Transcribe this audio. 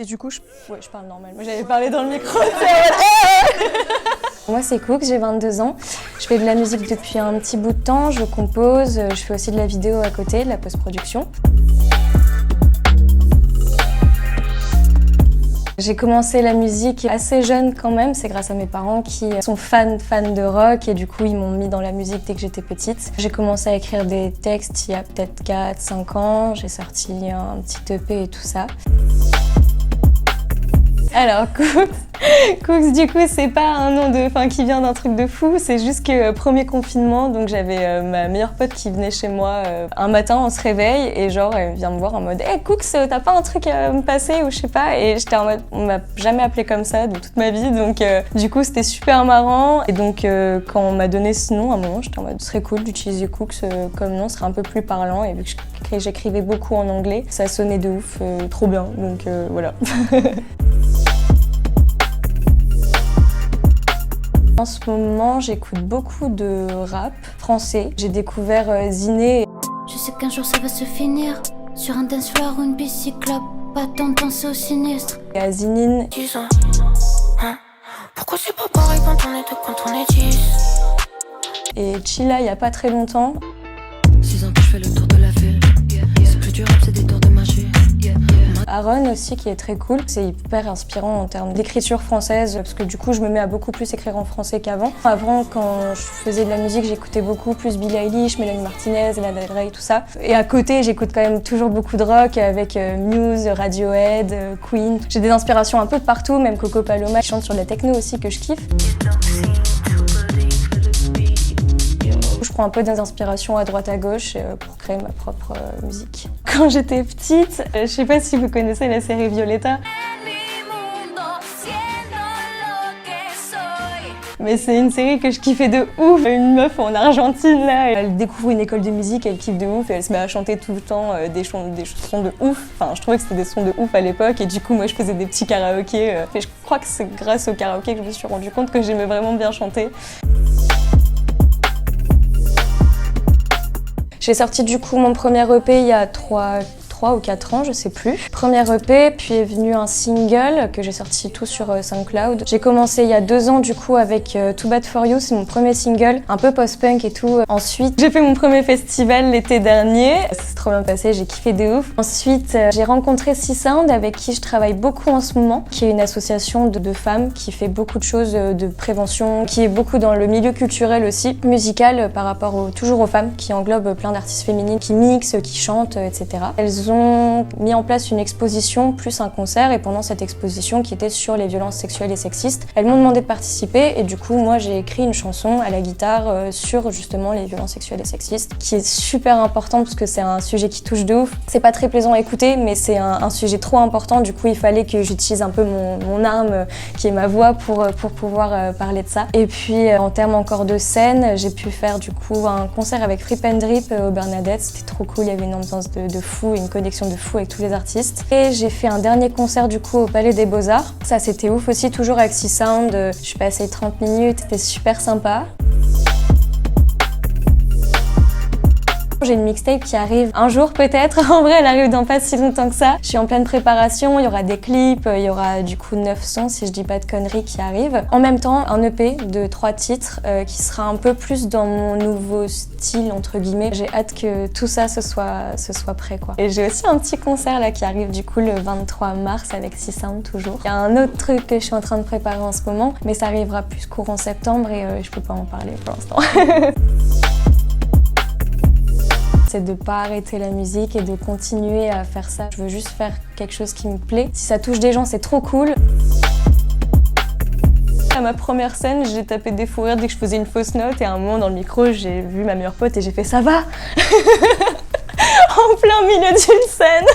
Et du coup, je parle normal. Moi, j'avais parlé dans le micro. Moi, c'est Cooks, j'ai 22 ans. Je fais de la musique depuis un petit bout de temps. Je compose, je fais aussi de la vidéo à côté, de la post-production. J'ai commencé la musique assez jeune quand même, c'est grâce à mes parents qui sont fans de rock et du coup ils m'ont mis dans la musique dès que j'étais petite. J'ai commencé à écrire des textes il y a peut-être 4-5 ans, j'ai sorti un petit EP et tout ça. Alors Cooks, du coup, c'est pas un nom qui vient d'un truc de fou, c'est juste que premier confinement, donc j'avais ma meilleure pote qui venait chez moi un matin, on se réveille et genre elle vient me voir en mode Hey Cooks, t'as pas un truc à me passer ou je sais pas, et j'étais en mode on m'a jamais appelé comme ça de toute ma vie, donc du coup c'était super marrant et donc quand on m'a donné ce nom à un moment, j'étais en mode ce serait cool d'utiliser Cooks comme nom, ce serait un peu plus parlant et vu que j'écrivais beaucoup en anglais, ça sonnait de ouf, trop bien, donc voilà. En ce moment, j'écoute beaucoup de rap français. J'ai découvert Ziné. Je sais qu'un jour ça va se finir sur un dance floor ou une bicyclope. Pas tant de penser au sinistre. Et à Zinine. 10 ans. Pourquoi c'est pas pareil quand on est deux, quand on est 10? Et Chilla, il y a pas très longtemps. 6 ans que je fais le tour de la ville. C'est plus du rap, c'est des tours de magie. Aaron aussi qui est très cool, c'est hyper inspirant en termes d'écriture française parce que du coup je me mets à beaucoup plus écrire en français qu'avant. Avant quand je faisais de la musique j'écoutais beaucoup plus Billie Eilish, Mélanie Martinez, Lana Del Rey, tout ça. Et à côté j'écoute quand même toujours beaucoup de rock avec Muse, Radiohead, Queen. J'ai des inspirations un peu de partout, même Coco Paloma qui chante sur de la techno aussi que je kiffe. Je prends un peu des inspirations à droite à gauche pour créer ma propre musique. Quand j'étais petite, je sais pas si vous connaissez la série Violetta. Mais c'est une série que je kiffais de ouf. Une meuf en Argentine là, elle découvre une école de musique, elle kiffe de ouf et elle se met à chanter tout le temps des sons de ouf. Enfin, je trouvais que c'était des sons de ouf à l'époque et du coup moi je faisais des petits karaokés. Et je crois que c'est grâce au karaoké que je me suis rendu compte que j'aimais vraiment bien chanter. J'ai sorti du coup mon premier EP il y a 3 ou 4 ans, je sais plus. Premier EP, puis est venu un single que j'ai sorti tout sur SoundCloud. J'ai commencé il y a 2 ans du coup avec Too Bad For You, c'est mon premier single, un peu post-punk et tout. Ensuite, j'ai fait mon premier festival l'été dernier. Ça s'est trop bien passé, j'ai kiffé de ouf. Ensuite, j'ai rencontré C-Sound avec qui je travaille beaucoup en ce moment, qui est une association de femmes qui fait beaucoup de choses de prévention, qui est beaucoup dans le milieu culturel aussi, musical par rapport toujours aux femmes, qui englobe plein d'artistes féminines qui mixent, qui chantent, etc. Elles ont mis en place une exposition plus un concert et pendant cette exposition qui était sur les violences sexuelles et sexistes, elles m'ont demandé de participer et du coup moi j'ai écrit une chanson à la guitare sur justement les violences sexuelles et sexistes qui est super importante parce que c'est un sujet qui touche de ouf. C'est pas très plaisant à écouter mais c'est un sujet trop important, du coup il fallait que j'utilise un peu mon arme qui est ma voix pour pouvoir parler de ça. Et puis en termes encore de scène, j'ai pu faire du coup un concert avec Free Pen Drip au Bernadette, c'était trop cool, il y avait une ambiance de fou, une connexion de fou avec tous les artistes. Et j'ai fait un dernier concert du coup au Palais des Beaux-Arts. Ça c'était ouf aussi, toujours avec C-Sound. Je suis passée 30 minutes, c'était super sympa. J'ai une mixtape qui arrive un jour peut-être, en vrai elle arrive dans pas si longtemps que ça. Je suis en pleine préparation, il y aura des clips, il y aura du coup 9 sons si je dis pas de conneries qui arrivent. En même temps un EP de 3 titres qui sera un peu plus dans mon nouveau style entre guillemets. J'ai hâte que tout ça ce soit prêt quoi. Et j'ai aussi un petit concert là qui arrive du coup le 23 mars avec C-Sound toujours. Il y a un autre truc que je suis en train de préparer en ce moment mais ça arrivera plus courant septembre et je peux pas en parler pour l'instant. C'est de pas arrêter la musique et de continuer à faire ça. Je veux juste faire quelque chose qui me plaît. Si ça touche des gens, c'est trop cool. À ma première scène, j'ai tapé des fous rires dès que je faisais une fausse note et à un moment dans le micro, j'ai vu ma meilleure pote et j'ai fait « ça va ?» en plein milieu d'une scène.